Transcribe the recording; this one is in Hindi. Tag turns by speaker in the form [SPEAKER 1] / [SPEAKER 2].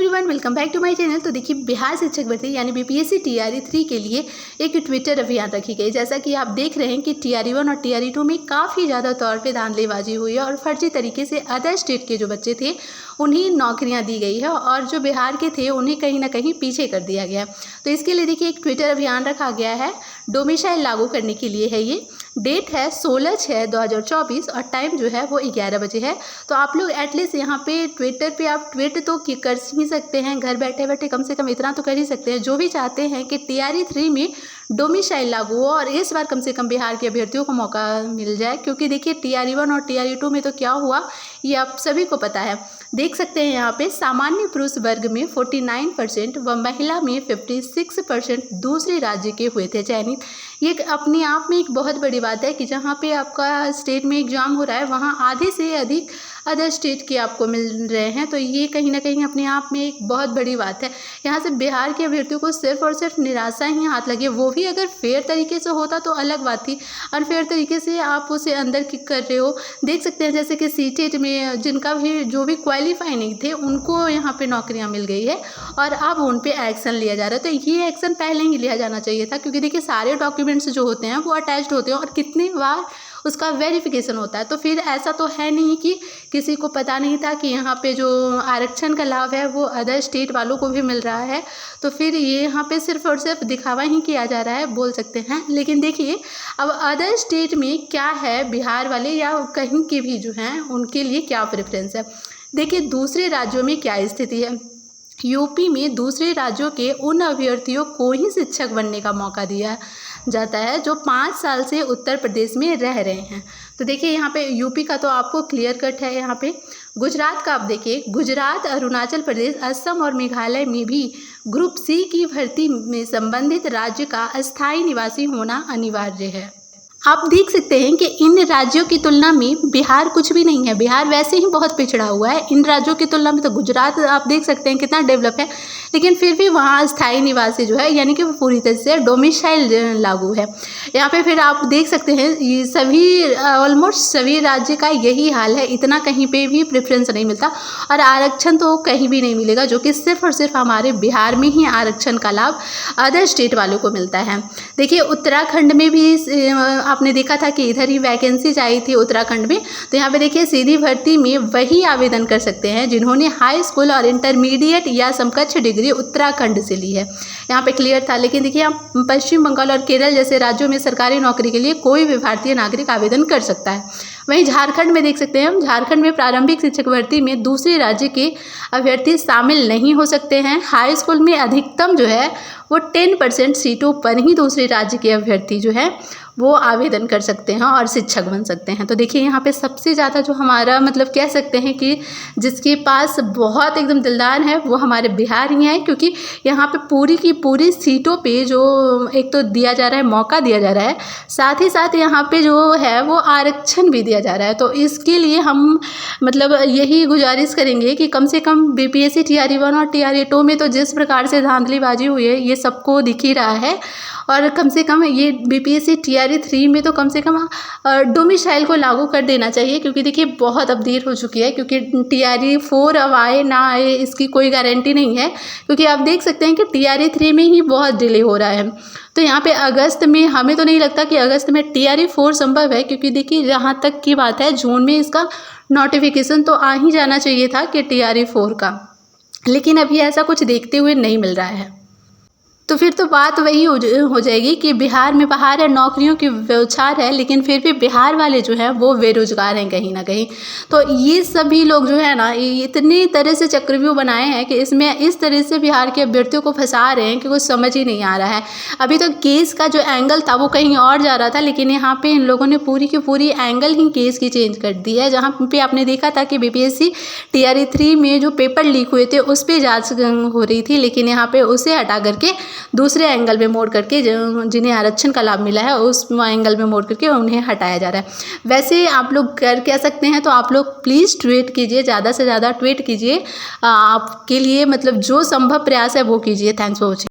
[SPEAKER 1] Everyone, welcome back to my channel. तो देखिए, बिहार शिक्षक भर्ती यानी बीपीएससी टीआरई 3 के लिए एक ट्विटर अभियान रखी गई। जैसा कि आप देख रहे हैं कि टीआरई 1 और टीआरई 2 में काफ़ी ज़्यादा तौर पे धांधलीबाजी हुई है और फर्जी तरीके से अदर स्टेट के जो बच्चे थे उन्हें नौकरियां दी गई है और जो बिहार के थे उन्हें कहीं ना कहीं पीछे कर दिया गया। तो इसके लिए देखिए एक ट्विटर अभियान रखा गया है, डोमिसाइल लागू करने के लिए है। ये डेट है 16/6/2024 और टाइम जो है वो 11 बजे है। तो आप लोग एटलीस्ट यहाँ पे ट्विटर पे आप ट्वीट तो कर ही सकते हैं, घर बैठे बैठे कम से कम इतना तो कर ही सकते हैं। जो भी चाहते हैं कि टीआरई 3 में डोमिसाइल लागू हो और इस बार कम से कम बिहार के अभ्यर्थियों को मौका मिल जाए, क्योंकि देखिए टीआरई 1 और टीआरई 2 में तो क्या हुआ ये आप सभी को पता है। देख सकते हैं यहाँ पे सामान्य पुरुष वर्ग में 49% व महिला में 56% दूसरे राज्य के हुए थे चयनित। ये अपने आप में एक बहुत बड़ी बात है कि जहाँ पे आपका स्टेट में एग्जाम हो रहा है वहाँ आधे से अधिक अदर स्टेट के आपको मिल रहे हैं। तो ये कहीं ना कहीं अपने आप में एक बहुत बड़ी बात है। यहाँ से बिहार के अभ्यर्थियों को सिर्फ और सिर्फ निराशा ही हाथ लगी, वो भी अगर फेयर तरीके से होता तो अलग बात थी। अनफेयर तरीके से आप उसे अंदर किक कर रहे हो। देख सकते हैं जैसे कि सीटेट में जिनका भी जो भी क्वालिफाई नहीं थे उनको यहाँ पे नौकरियाँ मिल गई है और अब उन पे एक्शन लिया जा रहा है। तो ये एक्शन पहले ही लिया जाना चाहिए था, क्योंकि देखिए सारे डॉक्यूमेंट्स जो होते हैं वो अटैच्ड होते हैं और कितनी बार उसका वेरिफिकेशन होता है। तो फिर ऐसा तो है नहीं कि किसी को पता नहीं था कि यहाँ पे जो आरक्षण का लाभ है वो अदर स्टेट वालों को भी मिल रहा है। तो फिर ये यहाँ पे सिर्फ और सिर्फ दिखावा ही किया जा रहा है बोल सकते हैं। लेकिन देखिए अब अदर स्टेट में क्या है, बिहार वाले या कहीं के भी जो हैं उनके लिए क्या प्रेफरेंस है। देखिए दूसरे राज्यों में क्या स्थिति है। यूपी में दूसरे राज्यों के उन अभ्यर्थियों को ही शिक्षक बनने का मौका दिया जाता है जो 5 साल से उत्तर प्रदेश में रह रहे हैं। तो देखिए यहाँ पे यूपी का तो आपको क्लियर कट है। यहाँ पे गुजरात का आप देखिए, गुजरात, अरुणाचल प्रदेश, असम और मेघालय में भी ग्रुप सी की भर्ती में संबंधित राज्य का अस्थायी निवासी होना अनिवार्य है। आप देख सकते हैं कि इन राज्यों की तुलना में बिहार कुछ भी नहीं है। बिहार वैसे ही बहुत पिछड़ा हुआ है इन राज्यों की तुलना में। तो गुजरात आप देख सकते हैं कितना डेवलप है, लेकिन फिर भी वहाँ स्थायी निवासी जो है यानी कि वो पूरी तरह से डोमिसाइल लागू है। यहाँ पे फिर आप देख सकते हैं ये सभी ऑलमोस्ट सभी राज्य का यही हाल है। इतना कहीं पे भी प्रेफरेंस नहीं मिलता और आरक्षण तो कहीं भी नहीं मिलेगा, जो कि सिर्फ और सिर्फ हमारे बिहार में ही आरक्षण का लाभ अदर स्टेट वालों को मिलता है। देखिए उत्तराखंड में भी आपने देखा था कि इधर ही वैकेंसीज आई थी उत्तराखंड में। तो यहाँ पे देखिए सीधी भर्ती में वही आवेदन कर सकते हैं जिन्होंने हाई स्कूल और इंटरमीडिएट या समकक्ष डिग्री उत्तराखंड से ली है। यहाँ पे क्लियर था। लेकिन देखिए यहाँ पश्चिम बंगाल और केरल जैसे राज्यों में सरकारी नौकरी के लिए कोई भी भारतीय नागरिक आवेदन कर सकता है। वहीं झारखंड में देख सकते हैं हम, झारखंड में प्रारंभिक शिक्षक भर्ती में दूसरे राज्य के अभ्यर्थी शामिल नहीं हो सकते हैं। हाई स्कूल में अधिकतम जो है वो 10% सीटों पर ही दूसरे राज्य के अभ्यर्थी जो है वो आवेदन कर सकते हैं और शिक्षक बन सकते हैं। तो देखिए यहाँ पे सबसे ज़्यादा जो हमारा मतलब कह सकते हैं कि जिसके पास बहुत एकदम दिलदार है वो हमारे बिहार ही है, क्योंकि यहाँ पे पूरी की पूरी सीटों पे जो एक तो दिया जा रहा है, मौका दिया जा रहा है, साथ ही साथ यहाँ पे जो है वो आरक्षण भी दिया जा रहा है। तो इसके लिए हम मतलब यही गुजारिश करेंगे कि कम से कम बीपीएससी टीआरई 1 और टीआरई 2 में तो जिस प्रकार से धांधलीबाजी हुई है ये सबको दिख ही रहा है। और कम से कम ये बीपीएससी टीआरई 3 में तो कम से कम डोमिसाइल को लागू कर देना चाहिए, क्योंकि देखिए बहुत अब देर हो चुकी है। क्योंकि टीआरई 4 अब आए ना आए इसकी कोई गारंटी नहीं है, क्योंकि आप देख सकते हैं कि टीआरई 3 में ही बहुत डिले हो रहा है। तो यहाँ पे अगस्त में हमें तो नहीं लगता कि अगस्त में टीआरई 4 संभव है, क्योंकि देखिए जहाँ तक की बात है जून में इसका नोटिफिकेशन तो आ ही जाना चाहिए था कि टीआरई 4 का, लेकिन अभी ऐसा कुछ देखते हुए नहीं मिल रहा है। तो फिर तो बात वही हो जाएगी कि बिहार में बहार है, नौकरियों की बौछार है, लेकिन फिर भी बिहार वाले जो हैं वो बेरोजगार हैं कहीं ना कहीं। तो ये सभी लोग जो है ना इतनी तरह से चक्रव्यूह बनाए हैं कि इसमें इस तरह से बिहार के अभ्यर्थियों को फंसा रहे हैं कि कुछ समझ ही नहीं आ रहा है। अभी तो केस का जो एंगल था वो कहीं और जा रहा था, लेकिन यहाँ पे इन लोगों ने पूरी की पूरी एंगल ही केस की चेंज कर दी है। जहाँ पे आपने देखा था कि बीपीएससी टीआरई 3 में जो पेपर लीक हुए थे उस पर जाँच हो रही थी, लेकिन यहाँ पे उसे हटा करके दूसरे एंगल में मोड़ करके जिन्हें आरक्षण का लाभ मिला है उस एंगल में मोड़ करके उन्हें हटाया जा रहा है। वैसे आप लोग कर कह सकते हैं, तो आप लोग प्लीज़ ट्वीट कीजिए, ज़्यादा से ज़्यादा ट्वीट कीजिए। आपके लिए मतलब जो संभव प्रयास है वो कीजिए। Thanks for watching.